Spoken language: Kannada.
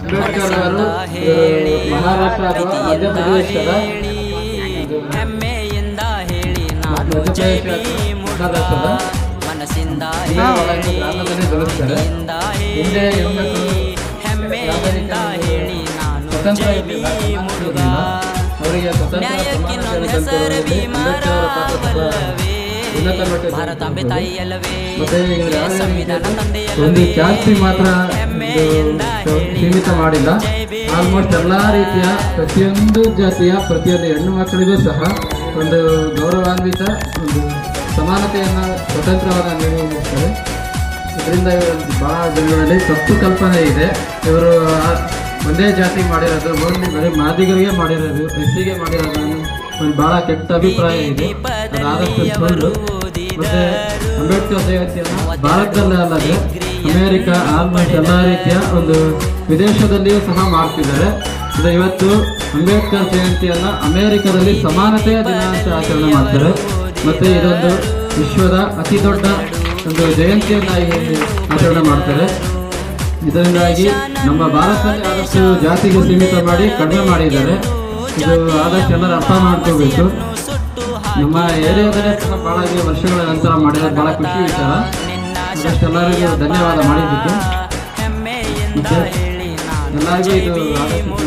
ಅಂಬೇಡ್ಕರ್ ಅವರು ಮಹಾರಾಷ್ಟ್ರ ಅಥವಾ ಮಧ್ಯಪ್ರದೇಶದ ಹೆಮ್ಮೆಯಿಂದ ಹೇಳಿ ನಾನು ಜೈ ಭೀಮುಡುಗ ಮನಸ್ಸಿಂದ ಗ್ರಾಮದಲ್ಲಿ ಜನಿಸ್ತಾರೆ. ಹಿಂದೆ ಹೆಮ್ಮೆಯಿಂದ ಹೇಳಿ ನಾನು ಸ್ವತಂತ್ರ ಜೈ ಭೀಮುಡುಗ ಅವರಿಗೆ ನ್ಯಾಯಕ್ಕಿನ್ನೊಂದು ಹೆಸರು ಭೀಮರಾವಲ್ಲವೇ ಭಾರತಾಂಬೆ ತಾಯಿಯಲ್ಲವೇ ಸಂವಿಧಾನ ಒಂದು ತಂದೆಯಲ್ಲವೇ ಜಾಸ್ತಿ ಮಾತ್ರ ಸೀಮಿತ ಮಾಡಿಲ್ಲ. ಆಲ್ಮೋಸ್ಟ್ ಎಲ್ಲಾ ರೀತಿಯ ಪ್ರತಿಯೊಂದು ಜಾತಿಯ ಪ್ರತಿಯೊಂದು ಹೆಣ್ಣು ಮಕ್ಕಳಿಗೂ ಸಹ ಒಂದು ಗೌರವಾನ್ವಿತ ಒಂದು ಸಮಾನತೆಯನ್ನು ಸ್ವತಂತ್ರವನ್ನು ನೀಡುತ್ತಾರೆ. ಇದರಿಂದ ಬಹಳ ಜನಗಳಲ್ಲಿ ತಪ್ಪು ಕಲ್ಪನೆ ಇದೆ. ಇವರು ಒಂದೇ ಜಾತಿ ಮಾಡಿರೋದು, ಬರೀ ಮಾದಿಗರಿಗೆ ಮಾಡಿರೋದು, ಎಸ್ಸಿಗೆ ಮಾಡಿರೋದು ಒಂದು ಬಹಳ ಕೆಟ್ಟ ಅಭಿಪ್ರಾಯ ಇದೆ. ಅದಾದಷ್ಟು ಸುಳ್ಳು. ಮತ್ತೆ ಅಂಬೇಡ್ಕರ್ ಜಯಂತಿಯನ್ನು ಭಾರತದಲ್ಲೇ ಅಲ್ಲದೆ ಅಮೇರಿಕಾ ಆಲ್ಮೋಸ್ಟ್ ಎಲ್ಲ ರೀತಿಯ ಒಂದು ವಿದೇಶದಲ್ಲಿಯೂ ಸಹ ಮಾಡ್ತಿದ್ದಾರೆ. ಇದು ಇವತ್ತು ಅಂಬೇಡ್ಕರ್ ಜಯಂತಿಯನ್ನು ಅಮೇರಿಕಾದಲ್ಲಿ ಸಮಾನತೆಯ ದಿನ ಅಂತ ಆಚರಣೆ ಮಾಡ್ತಾರೆ. ಮತ್ತೆ ಇದೊಂದು ವಿಶ್ವದ ಅತಿ ದೊಡ್ಡ ಒಂದು ಜಯಂತಿಯನ್ನಾಗಿ ಆಚರಣೆ ಮಾಡ್ತಾರೆ. ಇದರಿಂದಾಗಿ ನಮ್ಮ ಭಾರತದಲ್ಲಿ ಆದಷ್ಟು ಜಾತಿಗೆ ಸೀಮಿತ ಮಾಡಿ ಕಡಿಮೆ ಮಾಡಿದ್ದಾರೆ. ಇದು ಆದಷ್ಟು ಎಲ್ಲರೂ ಅರ್ಥ ಮಾಡ್ಕೋಬೇಕು. ನಮ್ಮ ಏರಿಯಾದಲ್ಲೇ ಸಹ ಭಾಳ ವರ್ಷಗಳ ನಂತರ ಮಾಡಿರೋದು ಭಾಳ ಖುಷಿ ವಿಚಾರ. ಅದಷ್ಟು ಎಲ್ಲರಿಗೂ ಧನ್ಯವಾದ ಮಾಡಿದ್ದಕ್ಕೆ. ಮತ್ತೆ ಎಲ್ಲರಿಗೂ ಇದು ಆದಷ್ಟು